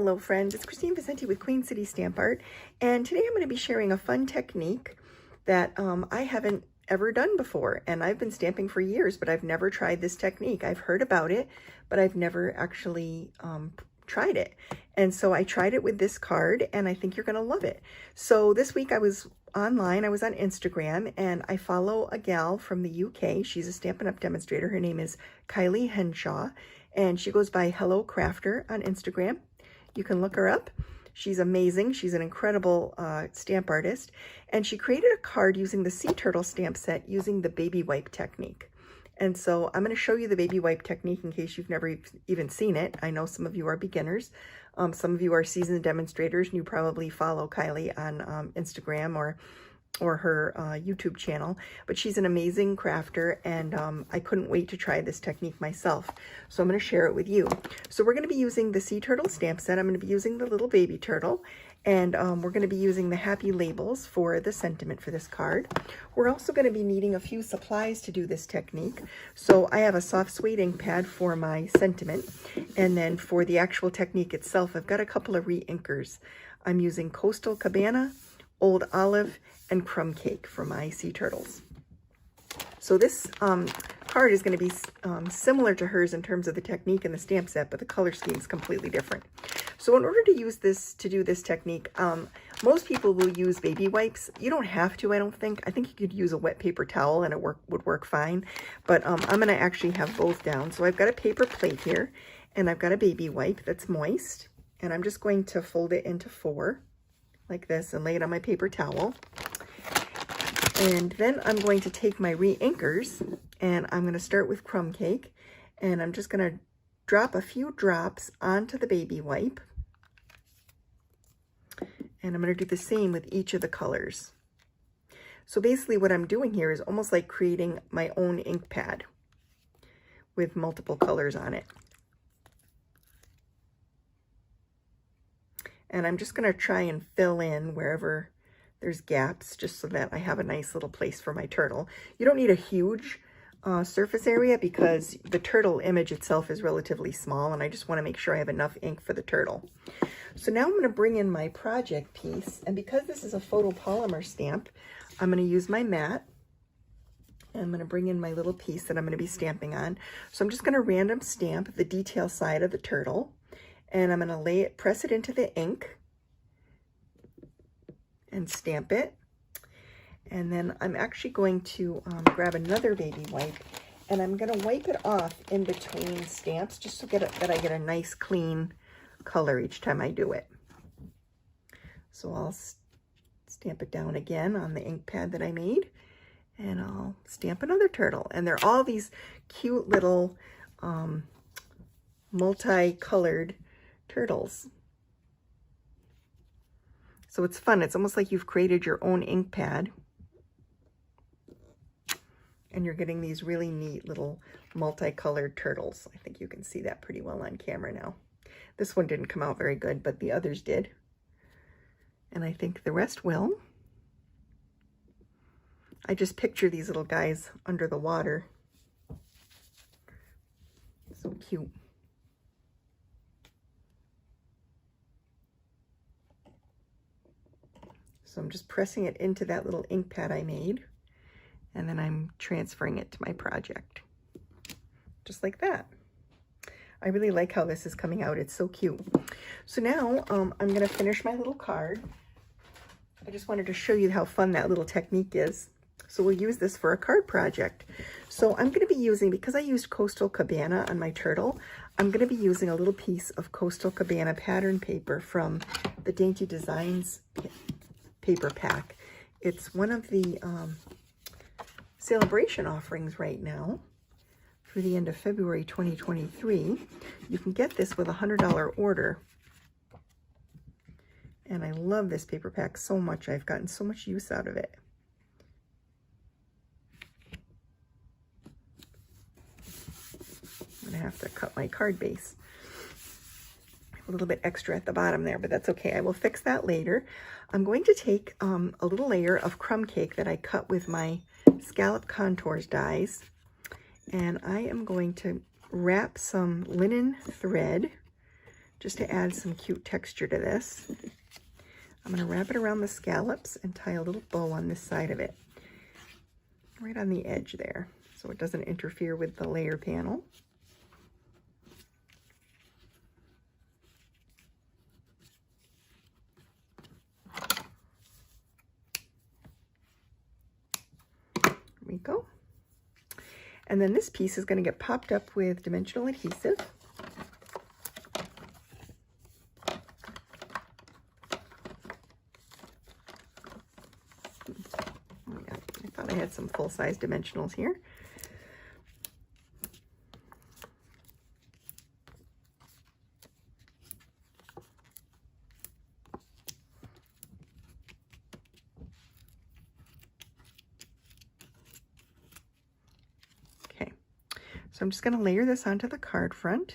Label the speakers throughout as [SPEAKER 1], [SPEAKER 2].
[SPEAKER 1] Hello friends, it's Kristine Vicente with Queen City Stamp Art, and today I'm going to be sharing a fun technique that I haven't ever done before, and I've been stamping for years, but I've never tried this technique. I've heard about it, but I've never actually tried it. And so I tried it with this card, and I think you're going to love it. So this week I was online, I was on Instagram, and I follow a gal from the UK. She's a Stampin' Up! Demonstrator. Her name is Kylie Henshaw, and she goes by Hello Crafter on Instagram. You can look her up. She's amazing. She's an incredible stamp artist. And she created a card using the Sea Turtle stamp set using the baby wipe technique. And so I'm going to show you the baby wipe technique in case you've never even seen it. I know some of you are beginners. Some of you are seasoned demonstrators, and you probably follow Kylie on Instagram or her YouTube channel, but she's an amazing crafter, and I couldn't wait to try this technique myself. So I'm going to share it with you. So we're going to be using the Sea Turtle stamp set. I'm going to be using the little baby turtle, and we're going to be using the happy labels for the sentiment for this card. We're also going to be needing a few supplies to do this technique. So I have a soft suede ink pad for my sentiment, and then for the actual technique itself, I've got a couple of re-inkers. I'm using Coastal Cabana, Old Olive, and Crumb Cake for my sea turtles. So this card is going to be similar to hers in terms of the technique and the stamp set, but the color scheme is completely different. So in order to use this, to do this technique, most people will use baby wipes. You don't have to, I don't think. I think you could use a wet paper towel and it would work fine. But I'm going to actually have both down. So I've got a paper plate here, and I've got a baby wipe that's moist. And I'm just going to fold it into 4 like this and lay it on my paper towel. And then I'm going to take my re-inkers, and I'm going to start with Crumb Cake, and I'm just going to drop a few drops onto the baby wipe. And I'm going to do the same with each of the colors. So basically what I'm doing here is almost like creating my own ink pad with multiple colors on it. And I'm just going to try and fill in wherever there's gaps, just so that I have a nice little place for my turtle. You don't need a huge surface area because the turtle image itself is relatively small, and I just want to make sure I have enough ink for the turtle. So now I'm going to bring in my project piece, and because this is a photopolymer stamp, I'm going to use my mat, and I'm going to bring in my little piece that I'm going to be stamping on. So I'm just going to random stamp the detail side of the turtle, and I'm going to press it into the ink and stamp it. And then I'm actually going to grab another baby wipe, and I'm going to wipe it off in between stamps just so that I get a nice clean color each time I do it. So I'll stamp it down again on the ink pad that I made, and I'll stamp another turtle. And they're all these cute little multicolored turtles. So it's fun. It's almost like you've created your own ink pad, and you're getting these really neat little multicolored turtles. I think you can see that pretty well on camera now. This one didn't come out very good, but the others did. And I think the rest will. I just picture these little guys under the water. So cute. So I'm just pressing it into that little ink pad I made, and then I'm transferring it to my project. Just like that. I really like how this is coming out. It's so cute. So now I'm going to finish my little card. I just wanted to show you how fun that little technique is. So we'll use this for a card project. So I'm going to be using, because I used Coastal Cabana on my turtle, I'm going to be using a little piece of Coastal Cabana pattern paper from the Dainty Designs paper pack. It's one of the celebration offerings right now through the end of February 2023. You can get this with a $100 order. And I love this paper pack so much. I've gotten so much use out of it. I'm going to have to cut my card base. A little bit extra at the bottom there, but that's okay. I will fix that later. I'm going to take a little layer of Crumb Cake that I cut with my Scalloped Contours dies, and I am going to wrap some linen thread just to add some cute texture to this. I'm going to wrap it around the scallops and tie a little bow on this side of it, right on the edge there, so it doesn't interfere with the layer panel. There we go. And then this piece is going to get popped up with dimensional adhesive. I had some full-size dimensionals here. Okay, so I'm just going to layer this onto the card front,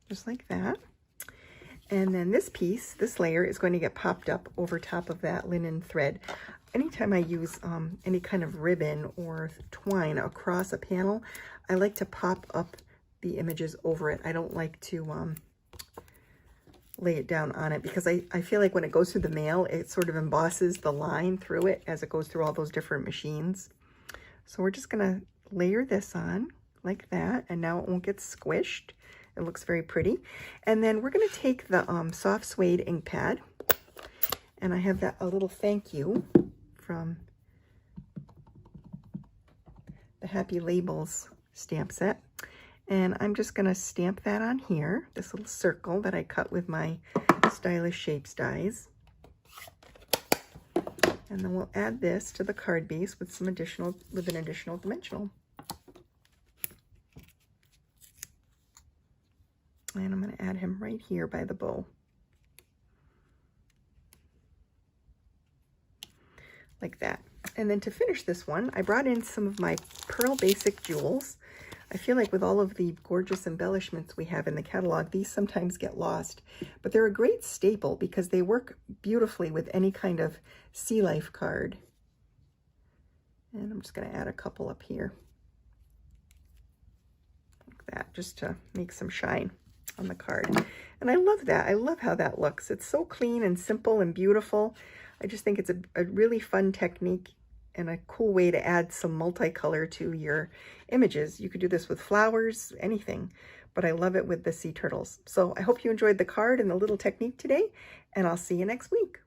[SPEAKER 1] just like that. And then this piece, this layer, is going to get popped up over top of that linen thread. Anytime I use any kind of ribbon or twine across a panel, I like to pop up the images over it. I don't like to lay it down on it, because I feel like when it goes through the mail, it sort of embosses the line through it as it goes through all those different machines. So we're just going to layer this on like that, and now it won't get squished. It looks very pretty. And then we're going to take the soft suede ink pad, and I have a little thank you from the Happy Labels stamp set, and I'm just going to stamp that on here, this little circle that I cut with my Stylish Shapes dies. And then we'll add this to the card base with an additional dimensional. And I'm going to add him right here by the bow. Like that. And then to finish this one, I brought in some of my Pearl Basic jewels. I feel like with all of the gorgeous embellishments we have in the catalog, these sometimes get lost. But they're a great staple because they work beautifully with any kind of sea life card. And I'm just going to add a couple up here. Like that, just to make some shine on the card. And I love that. I love how that looks. It's so clean and simple and beautiful. I just think it's a really fun technique and a cool way to add some multicolor to your images. You could do this with flowers, anything, but I love it with the sea turtles. So I hope you enjoyed the card and the little technique today, and I'll see you next week.